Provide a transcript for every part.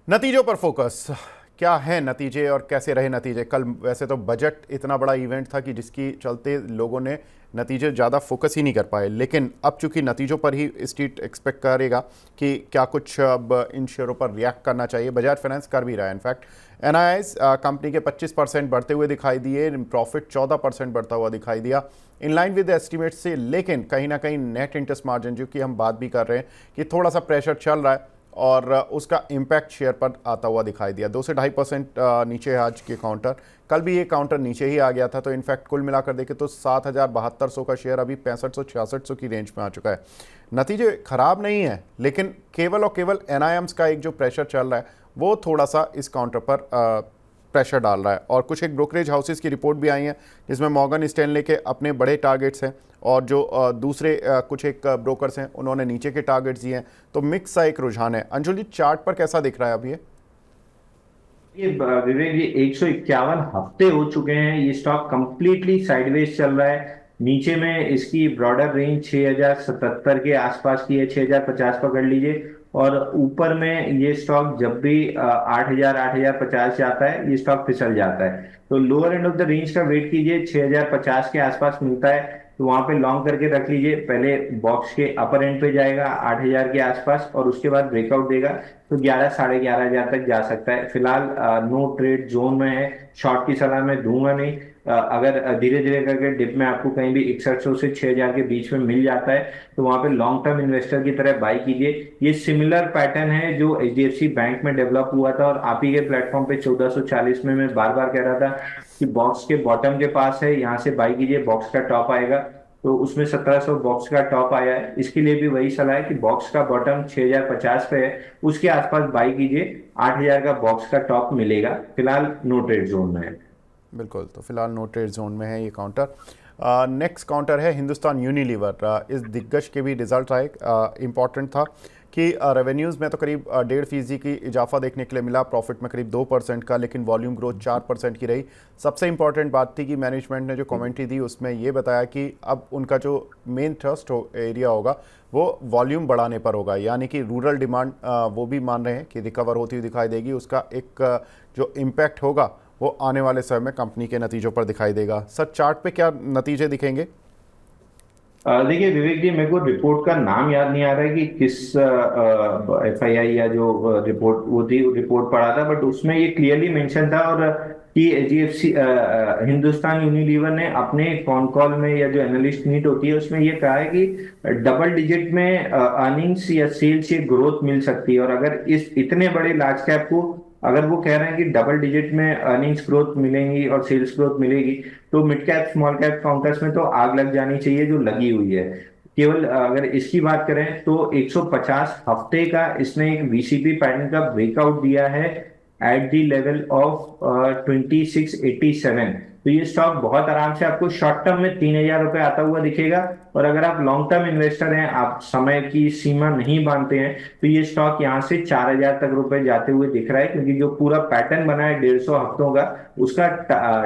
नतीजों पर फोकस। क्या है नतीजे और कैसे रहे नतीजे? कल वैसे तो बजट इतना बड़ा इवेंट था कि जिसकी चलते लोगों ने नतीजे ज़्यादा फोकस ही नहीं कर पाए, लेकिन अब चूंकि नतीजों पर ही स्ट्रीट एक्सपेक्ट करेगा कि क्या कुछ अब इन शेयरों पर रिएक्ट करना चाहिए। बजाज फाइनेंस कर भी रहा है। इनफैक्ट एनआईआईज कंपनी के 25% बढ़ते हुए दिखाई दिए, प्रॉफिट 14% बढ़ता हुआ दिखाई दिया, इन लाइन विद एस्टिमेट से। लेकिन कहीं ना कहीं नेट इंटरेस्ट मार्जिन, जो कि हम बात भी कर रहे हैं कि थोड़ा सा प्रेशर चल रहा है और उसका इम्पैक्ट शेयर पर आता हुआ दिखाई दिया। 2 से 2.5% नीचे है आज के काउंटर। कल भी ये काउंटर नीचे ही आ गया था। तो इनफैक्ट कुल मिलाकर देखें तो 7,7200 का शेयर अभी 6500-6600 की रेंज में आ चुका है। नतीजे खराब नहीं है, लेकिन केवल और केवल एनआईएम्स का एक जो प्रेशर चल रहा है वो थोड़ा सा इस काउंटर पर प्रेशर डाल रहा है। और कुछ एक ब्रोकरेज हाउसेस की रिपोर्ट भी आई है जिसमें मॉर्गन स्टैनले के अपने बड़े टारगेट्स हैं और जो दूसरे कुछ एक ब्रोकर्स हैं उन्होंने नीचे के टारगेट्स दिए हैं। तो मिक्स सा एक रुझान है। अंजुल जी, चार्ट पर कैसा दिख रहा है अभी ये विवेक जी 151 हफ्ते हो चुके हैं। ये स्टॉक कंप्लीटली साइडवेज चल रहा है। नीचे में इसकी ब्रॉडर रेंज 6077 के आसपास की है, 6050 पकड़ लीजिए। और ऊपर में ये स्टॉक जब भी 8000 8050 जाता है ये स्टॉक फिसल जाता है। तो lower end of the range का वेट कीजिए, 6050 के आसपास मिलता है तो वहां पे लॉन्ग करके रख लीजिए। पहले बॉक्स के अपर एंड पे जाएगा 8000 के आसपास और उसके बाद ब्रेकआउट देगा तो 11 11,500 तक जा सकता है। फिलहाल नो ट्रेड जोन में है। शॉर्ट की सलाह मैं दूंगा नहीं। अगर धीरे धीरे करके डिप में आपको कहीं भी 6100 से 6000 के बीच में मिल जाता है तो वहां पे लॉन्ग टर्म इन्वेस्टर की तरह बाई कीजिए। ये सिमिलर पैटर्न है जो एचडीएफसी बैंक में डेवलप हुआ था और आप ही के प्लेटफॉर्म पे 1440 में मैं बार बार कह रहा था कि बॉक्स के बॉटम के पास है, यहाँ से बाई कीजिए, बॉक्स का टॉप आएगा। तो उसमें 1700 बॉक्स का टॉप आया है। इसके लिए भी वही सलाह है कि बॉक्स का बॉटम 6050 पे है, उसके आसपास बाई कीजिए। 8000 का बॉक्स का टॉप मिलेगा। फिलहाल नो ट्रेड जोन में है। बिल्कुल। तो फिलहाल नो ट्रेड जोन में है ये काउंटर। नेक्स्ट काउंटर है हिंदुस्तान यूनिलीवर। इस दिग्गज के भी रिजल्ट आए, इम्पॉर्टेंट था कि रेवेन्यूज़ में तो करीब 1.5% की इजाफा देखने के लिए मिला, प्रॉफिट में करीब 2% का, लेकिन वॉल्यूम ग्रोथ 4% की रही। सबसे इंपॉर्टेंट बात थी कि मैनेजमेंट ने जो कमेंट्री दी उसमें ये बताया कि अब उनका जो मेन थ्रस्ट एरिया होगा वो वॉल्यूम बढ़ाने पर होगा, यानी कि रूरल डिमांड वो भी मान रहे हैं कि रिकवर होती हुई दिखाई देगी। उसका एक जो इम्पैक्ट होगा वो आने वाले समय में कंपनी के नतीजों पर दिखाई देगा। सर, चार्ट पे क्या नतीजे दिखेंगे? देखिए विवेक जी, मेरे को रिपोर्ट का नाम याद नहीं आ रहा है कि किस एफआईआई या जो रिपोर्ट वो थी रिपोर्ट पढ़ा था, बट उसमें ये क्लियरली मेंशन था। और कि एचडीएफसी हिंदुस्तान यूनिलीवर ने अपने कॉन कॉल में या जो एनालिस्ट मीट होती है उसमें ये कहा है कि डबल डिजिट में अर्निंग्स या सेल्स ये ग्रोथ मिल सकती है। और अगर इस इतने बड़े लार्ज कैप को अगर वो कह रहे हैं कि डबल डिजिट में अर्निंग्स ग्रोथ मिलेंगी और सेल्स ग्रोथ मिलेगी तो mid cap small cap counters में तो आग लग जानी चाहिए जो लगी हुई है। केवल अगर इसकी बात करें तो 150 हफ्ते का इसने एक वीसीपी पैटर्न का ब्रेकआउट दिया है एट द लेवल ऑफ 2687। तो ये स्टॉक बहुत आराम से आपको शॉर्ट टर्म में 3000 रुपये आता हुआ दिखेगा। और अगर आप लॉन्ग टर्म इन्वेस्टर हैं, आप समय की सीमा नहीं बांधते हैं, तो ये स्टॉक यहाँ से 4000 तक रुपए जाते हुए दिख रहा है। क्योंकि जो पूरा पैटर्न बना है 150 हफ्तों का, उसका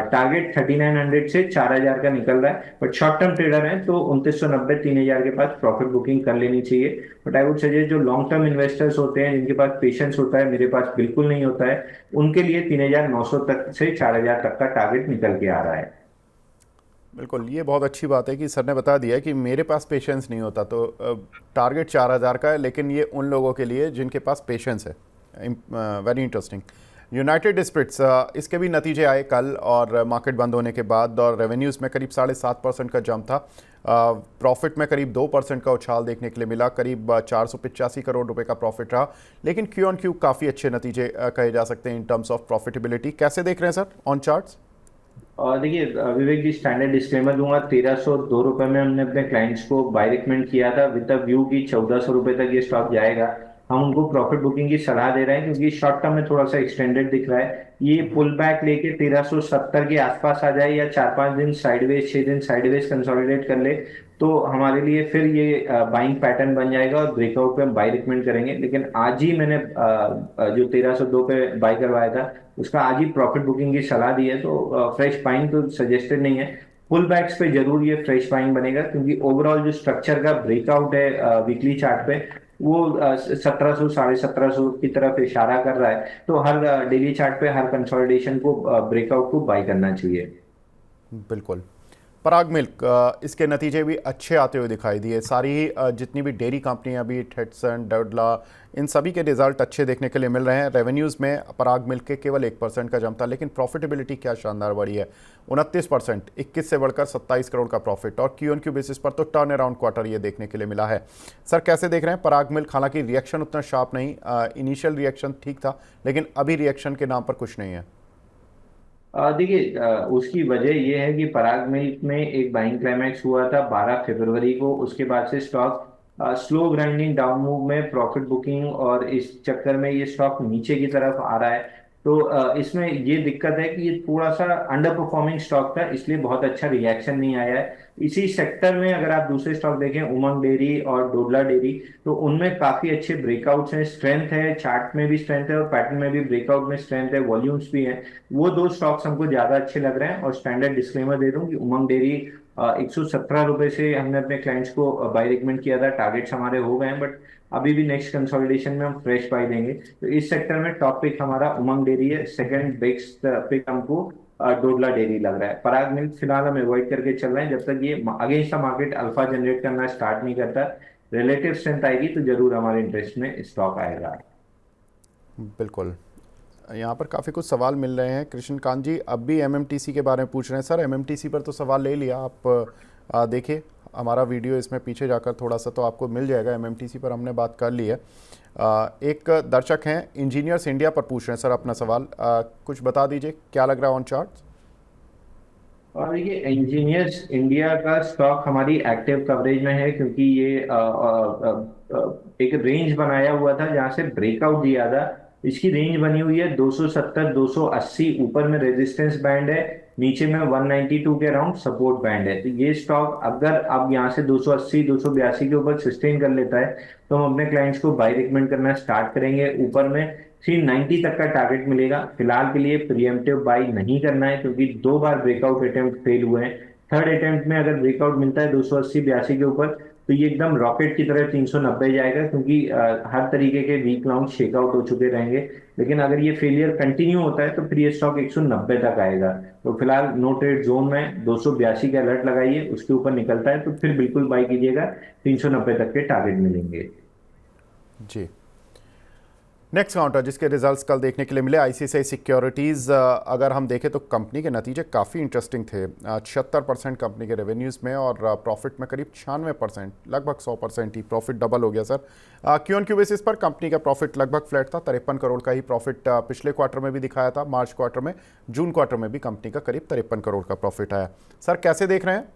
टारगेट 3900 से 4000 का निकल रहा है। बट शॉर्ट टर्म ट्रेडर है तो 2990 3000 के पास प्रॉफिट बुकिंग कर लेनी चाहिए। बट आई वुड सजेस्ट जो लॉन्ग टर्म इन्वेस्टर्स होते हैं जिनके पास पेशेंस होता है, मेरे पास बिल्कुल नहीं होता है, उनके लिए 3900 तक से 4000 तक का टारगेट निकल के आ रहा है। बिल्कुल, ये बहुत अच्छी बात है कि सर ने बता दिया कि मेरे पास पेशेंस नहीं होता। तो टारगेट 4,000 का है, लेकिन ये उन लोगों के लिए जिनके पास पेशेंस है। Very interesting. यूनाइटेड स्पिरिट्स, इसके भी नतीजे आए कल और मार्केट बंद होने के बाद, और रेवेन्यूज़ में करीब 7.5% का जंप था। प्रॉफिट में करीब 2% का उछाल देखने के लिए मिला, करीब 485 करोड़ रुपए का प्रॉफिट रहा। लेकिन क्यू ऑन क्यू काफ़ी अच्छे नतीजे कहे जा सकते हैं इन टर्म्स ऑफ प्रॉफिटेबिलिटी। कैसे देख रहे हैं सर ऑन चार्ट्स? और देखिए विवेक जी, स्टैंडर्ड डिस्क्लेमर दूंगा। 1302 रुपये में हमने अपने क्लाइंट्स को बाय रिकमेंड किया था विद द व्यू की 1400 रुपये तक ये स्टॉक जाएगा। हम उनको प्रॉफिट बुकिंग की सलाह दे रहे हैं क्योंकि शॉर्ट टर्म में थोड़ा सा एक्सटेंडेड दिख रहा है। ये पुल बैक लेके 1370 के आसपास आ जाए या 4-5 दिन साइडवेज 6 दिन साइडवेज कंसोलिडेट कर ले तो हमारे लिए फिर ये बाइंग पैटर्न बन जाएगा और ब्रेकआउट पे हम बाय रिकमेंड करेंगे। लेकिन आज ही मैंने जो 1302 पे बाय करवाया था उसका आज ही प्रॉफिट बुकिंग की सलाह दी है। तो फ्रेश बाइंग तो सजेस्टेड नहीं है। पुल बैक्स पे जरूर ये फ्रेश बाइंग बनेगा क्योंकि ओवरऑल जो स्ट्रक्चर का ब्रेकआउट है वीकली चार्ट पे वो 1700 1750 की तरफ इशारा कर रहा है, तो हर डेली चार्ट पे हर कंसोलिडेशन को ब्रेकआउट को बाई करना चाहिए। बिल्कुल। पराग मिल्क इसके नतीजे भी अच्छे आते हुए दिखाई दिए। सारी ही जितनी भी डेयरी कंपनियां भी, टेटसन, डडला, इन सभी के रिजल्ट अच्छे देखने के लिए मिल रहे हैं। रेवेन्यूज़ में पराग मिल्क के केवल 1% का जम था, लेकिन प्रॉफिटेबिलिटी क्या शानदार बढ़ी है, 29%, 21 से बढ़कर 27 करोड़ का प्रॉफिट। और क्यू एन क्यू बेसिस पर तो टर्न अराउंड क्वार्टर ये देखने के लिए मिला है। सर कैसे देख रहे हैं पराग मिल्क? हालांकि रिएक्शन उतना शार्प नहीं, इनिशियल रिएक्शन ठीक था, लेकिन अभी रिएक्शन के नाम पर कुछ नहीं है। देखिए, उसकी वजह यह है कि पराग मिल्क में एक बाइंग क्लाइमैक्स हुआ था 12 फरवरी को। उसके बाद से stock slow grinding down move में प्रॉफिट बुकिंग, और इस चक्कर में ये स्टॉक नीचे की तरफ आ रहा है। तो इसमें ये दिक्कत है कि ये थोड़ा सा अंडर परफॉर्मिंग स्टॉक था, इसलिए बहुत अच्छा रिएक्शन नहीं आया है। इसी सेक्टर में अगर आप दूसरे स्टॉक देखें, उमंग डेयरी और डोडला डेयरी, तो उनमें काफी अच्छे ब्रेकआउट्स हैं, स्ट्रेंथ है, चार्ट में भी स्ट्रेंथ है और पैटर्न में भी ब्रेकआउट में स्ट्रेंथ है, वॉल्यूम्स भी हैं। वो दो स्टॉक्स हमको ज्यादा अच्छे लग रहे हैं। और स्टैंडर्ड डिस्क्लेमर दे दूं कि उमंग डेयरी 117 रुपए से हमने अपने क्लाइंट्स को बाई रिकमेंड किया था, टारगेट्स हमारे हो गए हैं, बट अभी भी नेक्स्ट कंसोलिडेशन में हम फ्रेश बाई देंगे। तो इस सेक्टर में टॉप पिक हमारा उमंग डेयरी है, सेकंड बेस्ट पिक हमको डोडला डेयरी लग रहा है। पराग मिल्क फिलहाल हम अवॉइड करके चल रहे हैं जब तक ये against the market alpha generate करना स्टार्ट नहीं करता। रिलेटिव स्ट्रेंथ आएगी तो जरूर हमारे इंटरेस्ट में स्टॉक आएगा। बिल्कुल। यहाँ पर काफ़ी कुछ सवाल मिल रहे हैं। कृष्णकांत जी अब भी एमएमटीसी के बारे में पूछ रहे हैं। सर एमएमटीसी पर तो सवाल ले लिया आप, देखिए हमारा वीडियो इसमें पीछे जाकर थोड़ा सा तो आपको मिल जाएगा। एमएमटीसी पर हमने बात कर ली है। एक दर्शक हैं इंजीनियर्स इंडिया पर पूछ रहे हैं सर अपना सवाल, कुछ बता दीजिए क्या लग रहा है ऑन चार्ट? और देखिए, इंजीनियर्स इंडिया का स्टॉक हमारी एक्टिव कवरेज में है, क्योंकि ये एक रेंज बनाया हुआ था जहां से ब्रेकआउट दिया था। इसकी रेंज बनी हुई है 270 280, ऊपर में रेजिस्टेंस बैंड है, नीचे में 192 के अराउंड सपोर्ट बैंड है। तो ये स्टॉक अगर अब यहाँ से 280 282 के ऊपर सस्टेन कर लेता है, तो हम अपने क्लाइंट्स को बाय रिकमेंड करना स्टार्ट करेंगे। ऊपर में 390 तक का टारगेट मिलेगा। फिलहाल के लिए प्रीएम्प्टिव बाई नहीं करना है, क्योंकि दो बार ब्रेकआउट अटेम्प्ट फेल हुए हैं। थर्ड अटेम्प्ट में अगर ब्रेकआउट मिलता है 280 82 के ऊपर, तो ये एकदम रॉकेट की तरह 390 जाएगा, क्योंकि हर तरीके के वीक लाउंज शेकआउट हो चुके रहेंगे। लेकिन अगर ये फेलियर कंटिन्यू होता है तो फिर ये स्टॉक 190 तक आएगा। तो फिलहाल नो ट्रेड जोन में 282 का अलर्ट लगाइए, उसके ऊपर निकलता है तो फिर बिल्कुल बाई कीजिएगा, 390 तक के टारगेट मिलेंगे। जी। नेक्स्ट काउंटर जिसके रिजल्ट्स कल देखने के लिए मिले, आईसीआईसीआई सिक्योरिटीज़। अगर हम देखें तो कंपनी के नतीजे काफ़ी इंटरेस्टिंग थे। 76% कंपनी के रेवेन्यूज़ में और प्रॉफिट में करीब 96%, लगभग 100% ही प्रॉफिट डबल हो गया sir. Q on Q basis पर कंपनी का प्रॉफिट लगभग फ्लैट था, 53 करोड़ का ही प्रॉफिट पिछले क्वार्टर में भी दिखाया था, मार्च क्वार्टर में। जून क्वार्टर में भी कंपनी का करीब 53 करोड़ का प्रॉफिट आया। सर कैसे देख रहे हैं?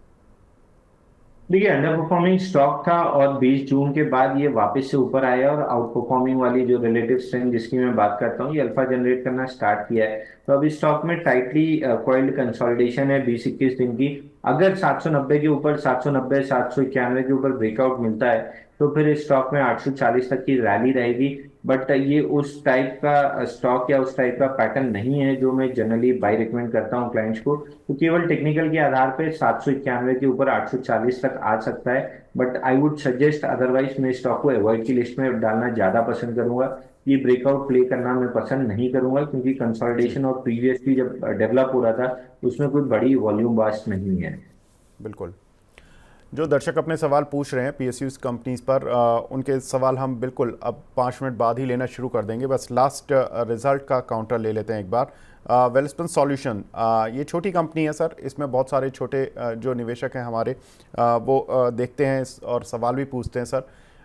देखिए, अंडर परफॉर्मिंग स्टॉक था और 20 जून के बाद ये वापस से ऊपर आया, और आउट परफॉर्मिंग वाली जो रिलेटिव स्ट्रेंथ जिसकी मैं बात करता हूँ, ये अल्फा जनरेट करना स्टार्ट किया है। तो अभी स्टॉक में टाइटली कॉइल्ड कंसोलिडेशन है 20-21 दिन की। अगर 790 के ऊपर, 790 791 के ऊपर ब्रेकआउट मिलता है, तो फिर इस स्टॉक में 840 तक की रैली रहेगी। बट ये उस टाइप का स्टॉक या उस टाइप का पैटर्न नहीं है जो मैं जनरली बाय रिकमेंड करता हूँ क्लाइंट्स को। तो केवल टेक्निकल के आधार पे 791 के ऊपर 840 तक आ सकता है, but I would suggest otherwise मैं स्टॉक को अवॉइड की लिस्ट में डालना ज्यादा पसंद करूंगा। ये ब्रेकआउट प्ले करना मैं पसंद नहीं करूंगा, क्योंकि जी कंसोलिडेशन और प्रीवियसली जब डेवलप हो रहा था उसमें कोई बड़ी वॉल्यूम बास्ट नहीं है। बिल्कुल। जो दर्शक अपने सवाल पूछ रहे हैं पीएसयूज कंपनीज पर, उनके सवाल हम बिल्कुल अब 5 मिनट बाद ही लेना शुरू कर देंगे। बस लास्ट रिजल्ट का काउंटर ले लेते हैं एक बार। वेलस्पन सॉल्यूशन, ये छोटी कंपनी है सर, इसमें बहुत सारे छोटे जो निवेशक हैं हमारे, वो देखते हैं और सवाल भी पूछते हैं सर।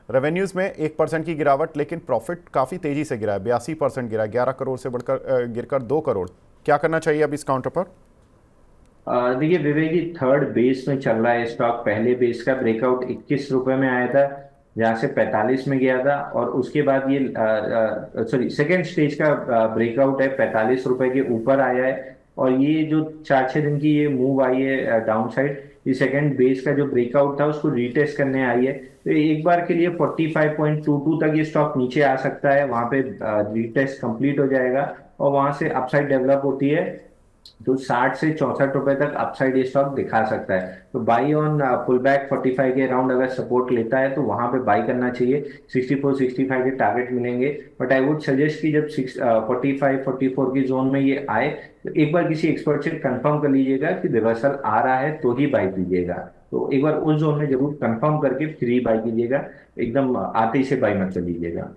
रेवेन्यूज़ में 1% की गिरावट, लेकिन प्रॉफिट काफ़ी तेज़ी से गिरा है, 82% गिरा, 11 करोड़ से बढ़कर गिरकर 2 करोड़। क्या करना चाहिए अब इस काउंटर पर? देखिए विवेक जी, थर्ड बेस में चल रहा है स्टॉक। पहले बेस का ब्रेकआउट 21 रुपए में आया था, जहां से 45 में गया था, और उसके बाद ये सॉरी सेकेंड स्टेज का ब्रेकआउट है, 45 रुपए के ऊपर आया है। और ये जो 4-6 दिन की ये मूव आई है डाउन साइड, ये सेकेंड बेस का जो ब्रेकआउट था उसको रीटेस्ट करने आई है। तो एक बार के लिए 45.22 तक ये स्टॉक नीचे आ सकता है, वहां पे रीटेस्ट कंप्लीट हो जाएगा और वहां से अपसाइड डेवलप होती है तो 60 से 64 रुपए तक अपसाइड ये स्टॉक दिखा सकता है। तो बाई ऑन पुल बैक 45 के अराउंड अगर सपोर्ट लेता है तो वहां पे बाई करना चाहिए। 64 65 के टारगेट मिलेंगे। बट आई वुड सजेस्ट कि जब 45 44 की जोन में ये आए तो एक बार किसी एक्सपर्ट से कंफर्म कर लीजिएगा कि रिवर्सल आ रहा है तो ही बाई कीजिएगा। तो एक बार उस जोन में जरूर कंफर्म करके फिर ही बाई कीजिएगा। एकदम आते ही से बाई मत कर लीजिएगा।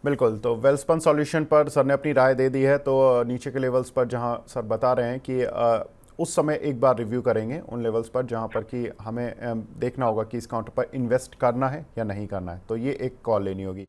बिल्कुल। तो वेलस्पन सॉल्यूशन पर सर ने अपनी राय दे दी है, तो नीचे के लेवल्स पर जहां सर बता रहे हैं कि उस समय एक बार रिव्यू करेंगे उन लेवल्स पर जहां पर कि हमें देखना होगा कि इस काउंटर पर इन्वेस्ट करना है या नहीं करना है, तो ये एक कॉल लेनी होगी।